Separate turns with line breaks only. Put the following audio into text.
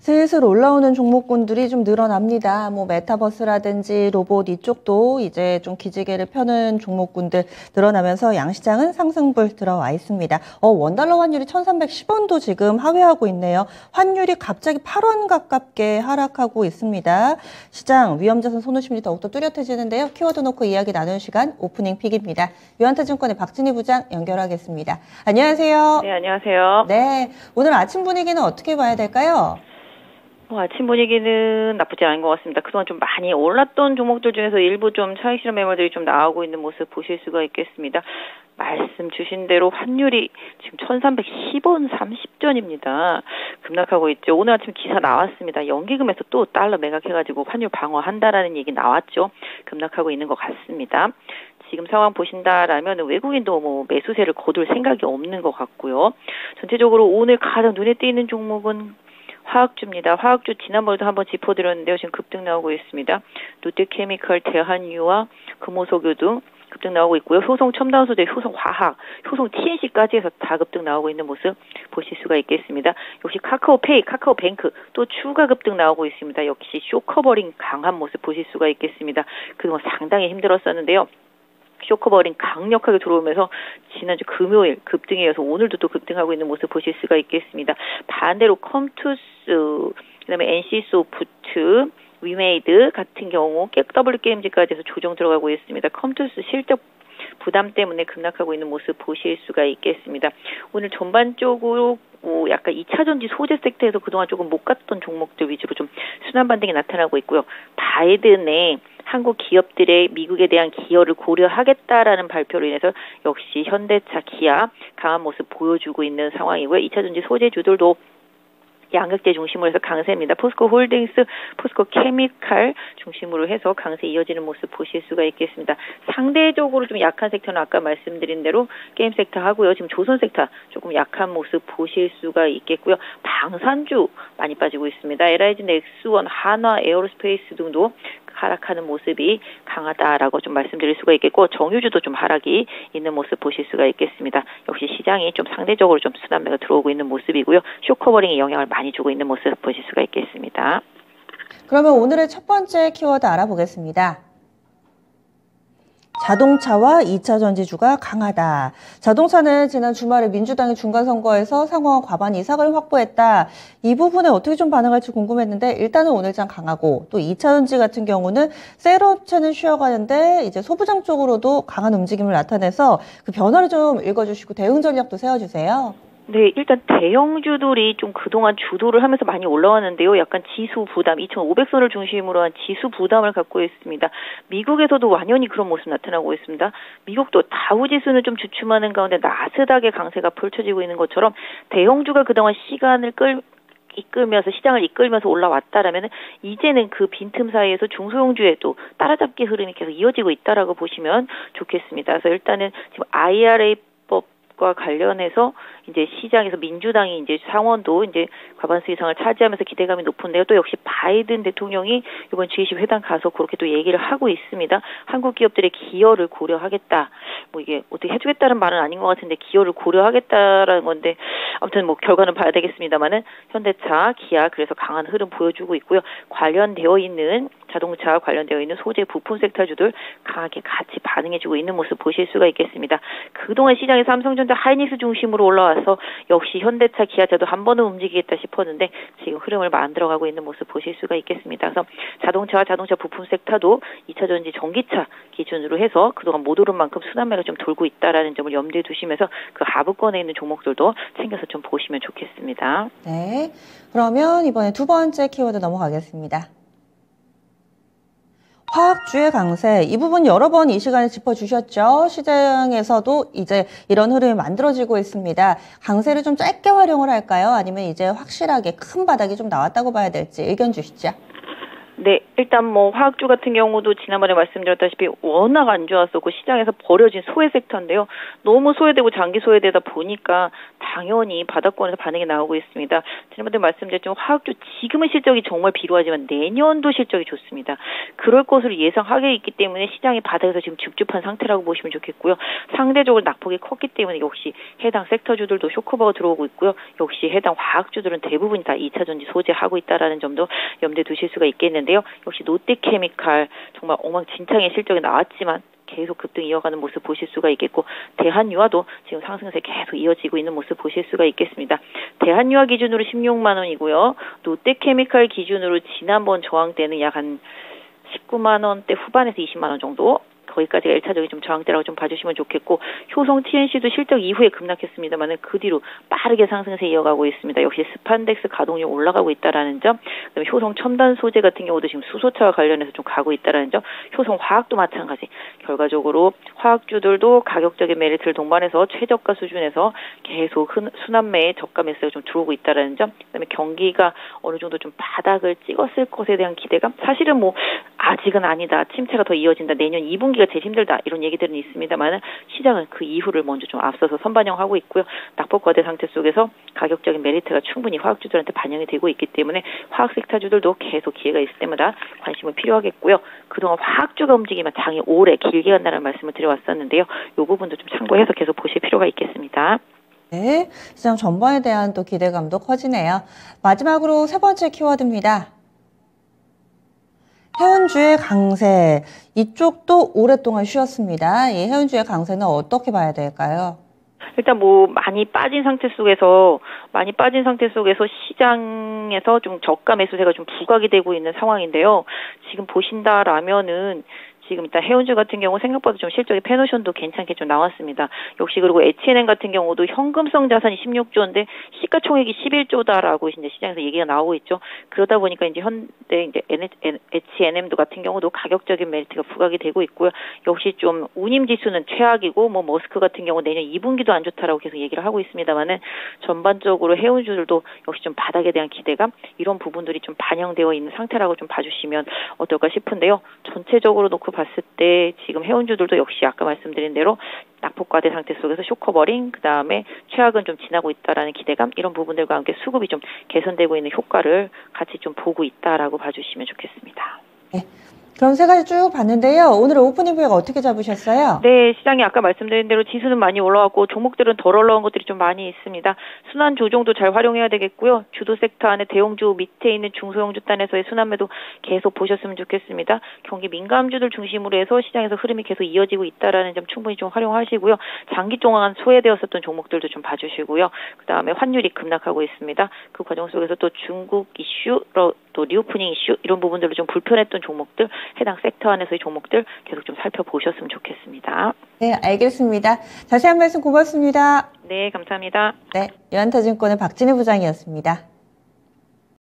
슬슬 올라오는 종목군들이 좀 늘어납니다. 뭐 메타버스라든지 로봇 이쪽도 이제 좀 기지개를 펴는 종목군들 늘어나면서 양시장은 상승불 들어와 있습니다. 원달러 환율이 1310원도 지금 하회하고 있네요. 환율이 갑자기 8원 가깝게 하락하고 있습니다. 시장 위험자산 선호심리 더욱더 뚜렷해지는데요. 키워드 놓고 이야기 나누는 시간 오프닝 픽입니다. 유한타증권의 박진희 부장 연결하겠습니다. 안녕하세요.
네, 안녕하세요.
네, 오늘 아침 분위기는 어떻게 봐야 될까요?
아침 분위기는 나쁘지 않은 것 같습니다. 그동안 좀 많이 올랐던 종목들 중에서 일부 좀 차익 실현 매물들이 좀 나오고 있는 모습 보실 수가 있겠습니다. 말씀 주신 대로 환율이 지금 1310원 30전입니다. 급락하고 있죠. 오늘 아침 기사 나왔습니다. 연기금에서 또 달러 매각해가지고 환율 방어한다라는 얘기 나왔죠. 급락하고 있는 것 같습니다. 지금 상황 보신다라면 외국인도 뭐 매수세를 거둘 생각이 없는 것 같고요. 전체적으로 오늘 가장 눈에 띄는 종목은 화학주입니다. 화학주 지난번에도 한번 짚어드렸는데요. 지금 급등 나오고 있습니다. 롯데케미칼, 대한유와 금호석유 등 급등 나오고 있고요. 효성 첨단소재, 효성 화학, 효성 TNC까지 해서 다 급등 나오고 있는 모습 보실 수가 있겠습니다. 역시 카카오페이, 카카오뱅크 또 추가 급등 나오고 있습니다. 역시 쇼커버링 강한 모습 보실 수가 있겠습니다. 그동안 상당히 힘들었었는데요. 쇼커버링 강력하게 들어오면서 지난주 금요일 급등에 이어서 오늘도 또 급등하고 있는 모습 보실 수가 있겠습니다. 반대로 컴투스, 그다음에 NC소프트, 위메이드 같은 경우 W게임즈까지 해서 조정 들어가고 있습니다. 컴투스 실적 부담 때문에 급락하고 있는 모습 보실 수가 있겠습니다. 오늘 전반적으로 약간 2차전지 소재 섹터에서 그동안 조금 못 갔던 종목들 위주로 좀 순환 반등이 나타나고 있고요. 바이든의 한국 기업들의 미국에 대한 기여를 고려하겠다라는 발표로 인해서 역시 현대차, 기아 강한 모습 보여주고 있는 상황이고요. 2차전지 소재주들도 양극재 중심으로 해서 강세입니다. 포스코 홀딩스, 포스코 케미칼 중심으로 해서 강세 이어지는 모습 보실 수가 있겠습니다. 상대적으로 좀 약한 섹터는 아까 말씀드린 대로 게임 섹터 하고요. 지금 조선 섹터 조금 약한 모습 보실 수가 있겠고요. 방산주 많이 빠지고 있습니다. LIG, 넥스원, 한화, 에어로스페이스 등도 하락하는 모습이 강하다라고 좀 말씀드릴 수가 있겠고, 정유주도 좀 하락이 있는 모습 보실 수가 있겠습니다. 역시 시장이 좀 상대적으로 좀 순환매가 들어오고 있는 모습이고요. 쇼커버링에 영향을 많이 주고 있는 모습 보실 수가 있겠습니다.
그러면 오늘의 첫 번째 키워드 알아보겠습니다. 자동차와 2차 전지주가 강하다. 자동차는 지난 주말에 민주당이 중간선거에서 상원 과반 이상을 확보했다. 이 부분에 어떻게 좀 반응할지 궁금했는데 일단은 오늘장 강하고, 또 2차 전지 같은 경우는 셀업체는 쉬어가는데 이제 소부장 쪽으로도 강한 움직임을 나타내서 그 변화를 좀 읽어주시고 대응 전략도 세워주세요.
네, 일단 대형주들이 좀 그동안 주도를 하면서 많이 올라왔는데요. 약간 지수 부담, 2,500선을 중심으로 한 지수 부담을 갖고 있습니다. 미국에서도 완연히 그런 모습 나타나고 있습니다. 미국도 다우지수는 좀 주춤하는 가운데 나스닥의 강세가 펼쳐지고 있는 것처럼 대형주가 그동안 시간을 이끌면서 시장을 이끌면서 올라왔다라면 이제는 그 빈틈 사이에서 중소형주에 또 따라잡기 흐름이 계속 이어지고 있다라고 보시면 좋겠습니다. 그래서 일단은 지금 IRA 과 관련해서 이제 시장에서 민주당이 이제 상원도 이제 과반수 이상을 차지하면서 기대감이 높은데요. 또 역시 바이든 대통령이 이번 G20 회담 가서 그렇게 또 얘기를 하고 있습니다. 한국 기업들의 기여를 고려하겠다. 뭐 이게 어떻게 해주겠다는 말은 아닌 것 같은데 기여를 고려하겠다라는 건데 아무튼 뭐 결과는 봐야 되겠습니다만은 현대차, 기아 그래서 강한 흐름 보여주고 있고요. 관련되어 있는 자동차 관련되어 있는 소재 부품 섹터주들 강하게 같이 반응해주고 있는 모습 보실 수가 있겠습니다. 그동안 시장에 삼성전자, 하이닉스 중심으로 올라와서 역시 현대차, 기아차도 한 번은 움직이겠다 싶었는데 지금 흐름을 만들어가고 있는 모습 보실 수가 있겠습니다. 그래서 자동차와 자동차 부품 섹터도 2차전지 전기차 기준으로 해서 그동안 못 오른 만큼 순환매가 좀 돌고 있다라는 점을 염두에 두시면서 그 하부권에 있는 종목들도 챙겨서 좀 보시면 좋겠습니다.
네, 그러면 이번에 두 번째 키워드 넘어가겠습니다. 화학주의 강세, 이 부분 여러 번 이 시간에 짚어주셨죠. 시장에서도 이제 이런 흐름이 만들어지고 있습니다. 강세를 좀 짧게 활용을 할까요? 아니면 이제 확실하게 큰 바닥이 좀 나왔다고 봐야 될지 의견 주시죠.
네, 일단 뭐 화학주 같은 경우도 지난번에 말씀드렸다시피 워낙 안 좋았었고 시장에서 버려진 소외 섹터인데요. 너무 소외되고 장기 소외되다 보니까 당연히 바닥권에서 반응이 나오고 있습니다. 지난번에 말씀드렸지만 화학주 지금은 실적이 정말 비루하지만 내년도 실적이 좋습니다. 그럴 것으로 예상하게 있기 때문에 시장이 바닥에서 지금 줍줍한 상태라고 보시면 좋겠고요. 상대적으로 낙폭이 컸기 때문에 역시 해당 섹터주들도 쇼크버가 들어오고 있고요. 역시 해당 화학주들은 대부분 다 2차 전지 소재하고 있다라는 점도 염두에 두실 수가 있겠는데요. 역시 롯데케미칼 정말 엉망진창의 실적이 나왔지만 계속 급등 이어가는 모습 보실 수가 있겠고 대한유화도 지금 상승세 계속 이어지고 있는 모습 보실 수가 있겠습니다. 대한유화 기준으로 16만 원이고요. 롯데케미칼 기준으로 지난번 저항 때는 약 한 19만 원대 후반에서 20만 원 정도 거기까지가 1차적인 좀 저항대라고 좀 봐주시면 좋겠고 효성 TNC도 실적 이후에 급락했습니다만은 그 뒤로 빠르게 상승세 이어가고 있습니다. 역시 스판덱스 가동률 올라가고 있다라는 점, 그다음에 효성 첨단 소재 같은 경우도 지금 수소차와 관련해서 좀 가고 있다라는 점, 효성 화학도 마찬가지. 결과적으로 화학주들도 가격적인 메리트를 동반해서 최저가 수준에서 계속 순환매의 저가 매수가 좀 들어오고 있다라는 점, 그다음에 경기가 어느 정도 좀 바닥을 찍었을 것에 대한 기대감. 사실은 뭐 아직은 아니다. 침체가 더 이어진다. 내년 2분기가 제일 힘들다. 이런 얘기들은 있습니다만 시장은 그 이후를 먼저 좀 앞서서 선반영하고 있고요. 낙폭 과대 상태 속에서 가격적인 메리트가 충분히 화학주들한테 반영이 되고 있기 때문에 화학 섹터주들도 계속 기회가 있을 때마다 관심은 필요하겠고요. 그동안 화학주가 움직이면 장이 오래 길게 간다는 말씀을 드려왔었는데요. 이 부분도 좀 참고해서 계속 보실 필요가 있겠습니다.
네, 시장 전반에 대한 또 기대감도 커지네요. 마지막으로 세 번째 키워드입니다. 해운주의 강세, 이쪽도 오랫동안 쉬었습니다. 이 해운주의 강세는 어떻게 봐야 될까요?
일단 뭐 많이 빠진 상태 속에서 시장에서 좀 저가 매수세가 좀 부각이 되고 있는 상황인데요. 지금 보신다라면은 지금 일단 해운주 같은 경우 생각보다 좀 실적의 페노션도 괜찮게 좀 나왔습니다. 역시 그리고 H&M 같은 경우도 현금성 자산이 16조인데 시가총액이 11조다라고 이제 시장에서 얘기가 나오고 있죠. 그러다 보니까 이제 현대 이제 H&M도 같은 경우도 가격적인 메리트가 부각이 되고 있고요. 역시 좀 운임 지수는 최악이고 뭐 머스크 같은 경우 내년 2분기도 안 좋다라고 계속 얘기를 하고 있습니다만은 전반적으로 해운주들도 역시 좀 바닥에 대한 기대감 이런 부분들이 좀 반영되어 있는 상태라고 좀 봐주시면 어떨까 싶은데요. 전체적으로 놓고 봤을 때 지금 해운주들도 역시 아까 말씀드린 대로 낙폭 과대 상태 속에서 쇼커버링, 그다음에 최악은 좀 지나고 있다라는 기대감 이런 부분들과 함께 수급이 좀 개선되고 있는 효과를 같이 좀 보고 있다라고 봐주시면 좋겠습니다.
네. 그럼 세 가지 쭉 봤는데요. 오늘 오프닝 뷰가 어떻게 잡으셨어요?
네, 시장이 아까 말씀드린 대로 지수는 많이 올라왔고 종목들은 덜 올라온 것들이 좀 많이 있습니다. 순환 조정도 잘 활용해야 되겠고요. 주도 섹터 안에 대형주 밑에 있는 중소형주 단에서의 순환매도 계속 보셨으면 좋겠습니다. 경기 민감주들 중심으로 해서 시장에서 흐름이 계속 이어지고 있다라는 점 충분히 좀 활용하시고요. 장기 동안 소외되었었던 종목들도 좀 봐주시고요. 그다음에 환율이 급락하고 있습니다. 그 과정 속에서 또 중국 이슈, 또 리오프닝 이슈 이런 부분들로 좀 불편했던 종목들 해당 섹터 안에서의 종목들 계속 좀 살펴보셨으면 좋겠습니다.
네, 알겠습니다. 자세한 말씀 고맙습니다.
네, 감사합니다.
네, 유한타증권의 박진희 부장이었습니다.